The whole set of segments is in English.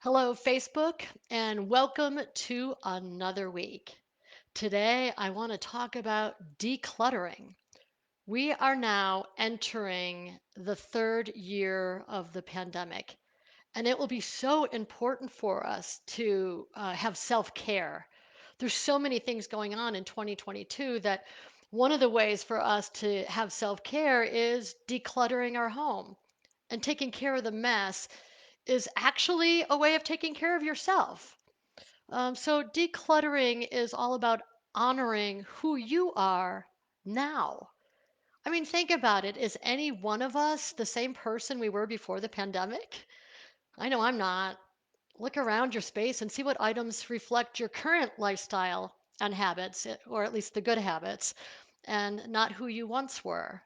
Hello, Facebook, and welcome to another week. Today, I want to talk about decluttering. We are now entering the third year of the pandemic, and it will be so important for us to have self care. There's so many things going on in 2022 that one of the ways for us to have self care is decluttering our home. And taking care of the mess is actually a way of taking care of yourself. So, decluttering is all about honoring who you are now. I mean, think about it. Is any one of us the same person we were before the pandemic? I know I'm not. Look around your space and see what items reflect your current lifestyle and habits, or at least the good habits, and not who you once were.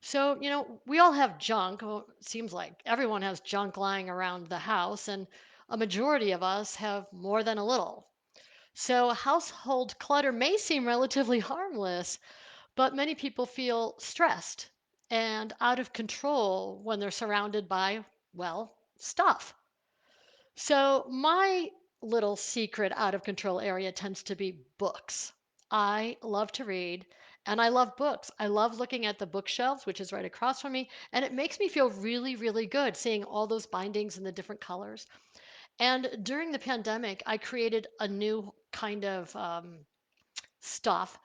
So, we all have junk. Well, it seems like everyone has junk lying around the house, and a majority of us have more than a little. So, household clutter may seem relatively harmless, but many people feel stressed and out of control when they're surrounded by, well, stuff. So, my little secret out of control area tends to be books. I love to read and I love books. I love looking at the bookshelves, which is right across from me, and it makes me feel really, really good seeing all those bindings in the different colors. And during the pandemic, I created a new kind of stuff.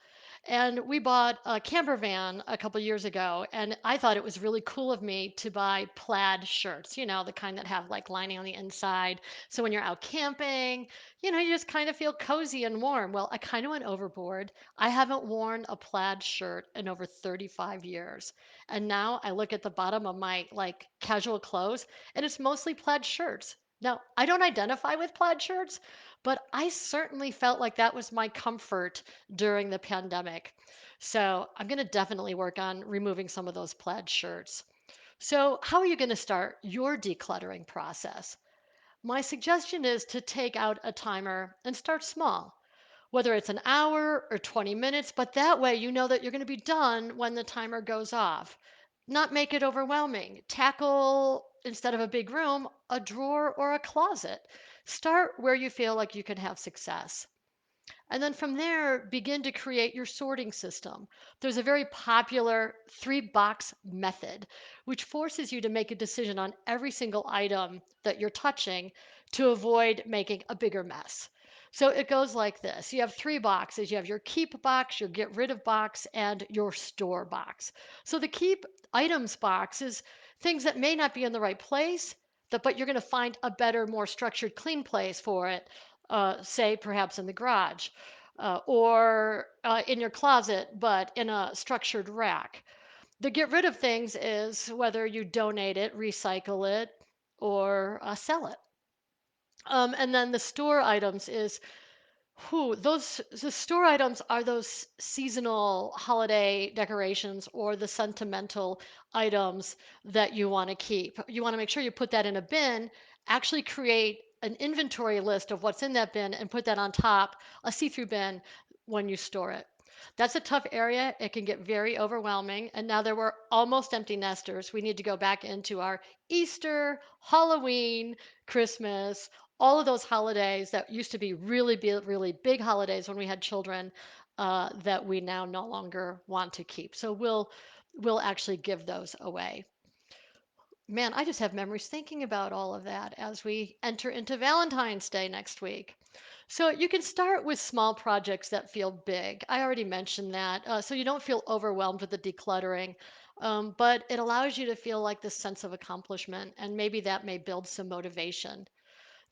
And we bought a camper van a couple years ago, and I thought it was really cool of me to buy plaid shirts, the kind that have like lining on the inside. So when you're out camping, you just kind of feel cozy and warm. Well, I kind of went overboard. I haven't worn a plaid shirt in over 35 years. And now I look at the bottom of my like casual clothes, and it's mostly plaid shirts. Now, I don't identify with plaid shirts, but I certainly felt like that was my comfort during the pandemic. So I'm going to definitely work on removing some of those plaid shirts. So, how are you going to start your decluttering process? My suggestion is to take out a timer and start small, whether it's an hour or 20 minutes, but that way you know that you're going to be done when the timer goes off. Not make it overwhelming. Tackle, instead of a big room, a drawer or a closet. Start where you feel like you can have success. And then from there, begin to create your sorting system. There's a very popular three box method, which forces you to make a decision on every single item that you're touching to avoid making a bigger mess. So it goes like this. You have three boxes. You have your keep box, your get rid of box, and your store box. So the keep items box is things that may not be in the right place, but you're going to find a better, more structured, clean place for it, say perhaps in the garage or in your closet, but in a structured rack. The get rid of things is whether you donate it, recycle it, or sell it. And then the store items is those the store items are those seasonal holiday decorations or the sentimental items that you want to keep. You want to make sure you put that in a bin, actually create an inventory list of what's in that bin and put that on top, a see-through bin when you store it. That's a tough area. It can get very overwhelming. And now that we're almost empty nesters, we need to go back into our Easter, Halloween, Christmas, all of those holidays that used to be really big holidays when we had children that we now no longer want to keep. So we'll actually give those away. Man, I just have memories thinking about all of that as we enter into Valentine's Day next week. So you can start with small projects that feel big. I already mentioned that. So you don't feel overwhelmed with the decluttering, but it allows you to feel like this sense of accomplishment, and maybe that may build some motivation.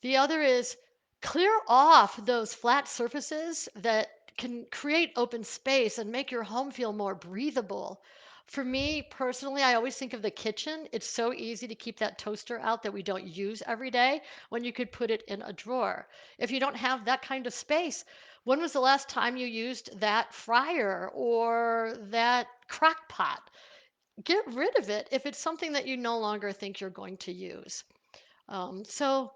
The other is clear off those flat surfaces that can create open space and make your home feel more breathable. For me personally, I always think of the kitchen. It's so easy to keep that toaster out that we don't use every day when you could put it in a drawer. If you don't have that kind of space, when was the last time you used that fryer or that crock pot? Get rid of it if it's something that you no longer think you're going to use. So,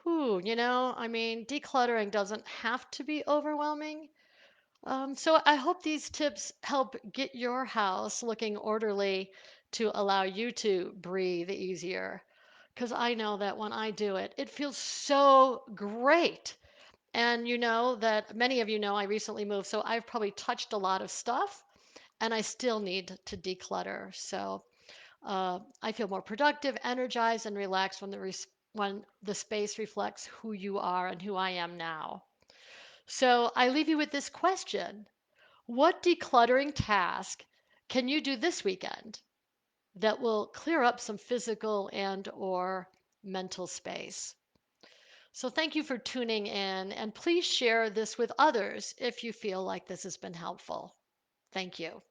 I mean, decluttering doesn't have to be overwhelming. So I hope these tips help get your house looking orderly to allow you to breathe easier. because I know that when I do it, it feels so great. And you know that many of you know I recently moved, so I've probably touched a lot of stuff and I still need to declutter. So I feel more productive, energized, and relaxed when when the space reflects who you are and who I am now. So I leave you with this question. What decluttering task can you do this weekend that will clear up some physical and or mental space? So thank you for tuning in and please share this with others if you feel like this has been helpful. Thank you.